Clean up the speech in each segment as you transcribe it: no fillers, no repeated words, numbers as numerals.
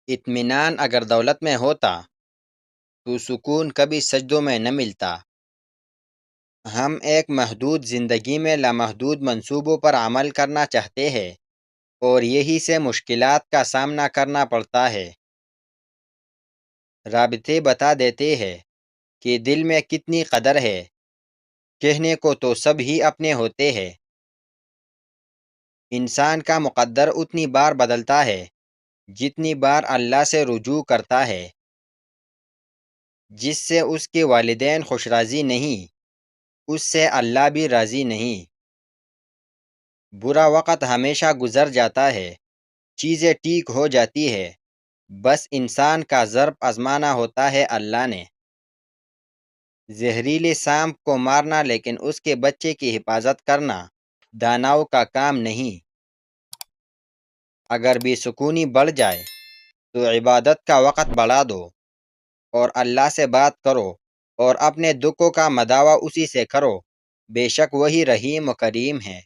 اطمینان اگر دولت میں ہوتا تو سکون کبھی سجدوں میں نہ ملتا۔ ہم ایک محدود زندگی میں لامحدود منصوبوں پر عمل کرنا چاہتے ہیں اور یہی سے مشکلات کا سامنا کرنا پڑتا ہے۔ رابطے بتا دیتے ہیں کہ دل میں کتنی قدر ہے، کہنے کو تو سب ہی اپنے ہوتے ہیں۔ انسان کا مقدر اتنی بار بدلتا ہے جتنی بار اللہ سے رجوع کرتا ہے۔ جس سے اس کے والدین خوش راضی نہیں، اس سے اللہ بھی راضی نہیں۔ برا وقت ہمیشہ گزر جاتا ہے، چیزیں ٹھیک ہو جاتی ہے، بس انسان کا ضرب آزمانا ہوتا ہے اللہ نے۔ زہریلے سانپ کو مارنا لیکن اس کے بچے کی حفاظت کرنا داناؤں کا کام نہیں۔ اگر بے سکونی بڑھ جائے تو عبادت کا وقت بڑھا دو اور اللہ سے بات کرو اور اپنے دکھوں کا مداوع اسی سے کرو، بے شک وہی رحیم و کریم ہے۔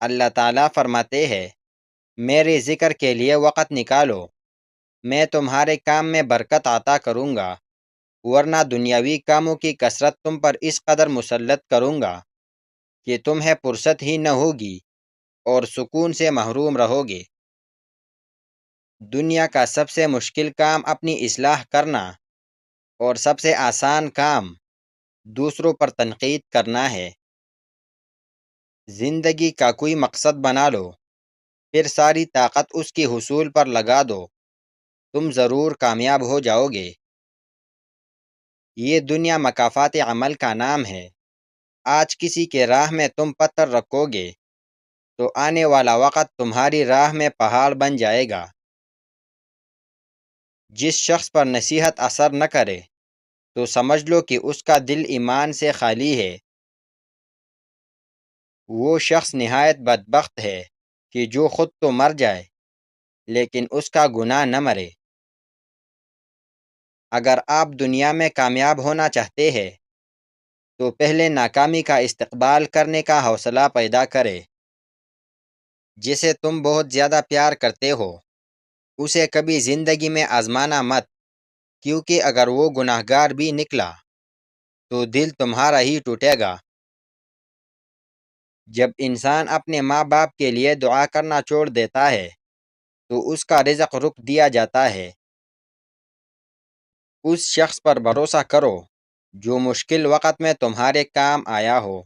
اللہ تعالیٰ فرماتے ہیں، میرے ذکر کے لیے وقت نکالو، میں تمہارے کام میں برکت عطا کروں گا، ورنہ دنیاوی کاموں کی کثرت تم پر اس قدر مسلط کروں گا کہ تمہیں فرصت ہی نہ ہوگی اور سکون سے محروم رہو گے۔ دنیا کا سب سے مشکل کام اپنی اصلاح کرنا اور سب سے آسان کام دوسروں پر تنقید کرنا ہے۔ زندگی کا کوئی مقصد بنا لو، پھر ساری طاقت اس کے حصول پر لگا دو، تم ضرور کامیاب ہو جاؤ گے۔ یہ دنیا مکافات عمل کا نام ہے۔ آج کسی کے راہ میں تم پتھر رکھو گے تو آنے والا وقت تمہاری راہ میں پہاڑ بن جائے گا۔ جس شخص پر نصیحت اثر نہ کرے تو سمجھ لو کہ اس کا دل ایمان سے خالی ہے۔ وہ شخص نہایت بدبخت ہے کہ جو خود تو مر جائے لیکن اس کا گناہ نہ مرے۔ اگر آپ دنیا میں کامیاب ہونا چاہتے ہیں تو پہلے ناکامی کا استقبال کرنے کا حوصلہ پیدا کرے۔ جسے تم بہت زیادہ پیار کرتے ہو اسے کبھی زندگی میں آزمانا مت، کیونکہ اگر وہ گناہ گار بھی نکلا تو دل تمہارا ہی ٹوٹے گا۔ جب انسان اپنے ماں باپ کے لیے دعا کرنا چھوڑ دیتا ہے تو اس کا رزق رک دیا جاتا ہے۔ اس شخص پر بھروسہ کرو جو مشکل وقت میں تمہارے کام آیا ہو۔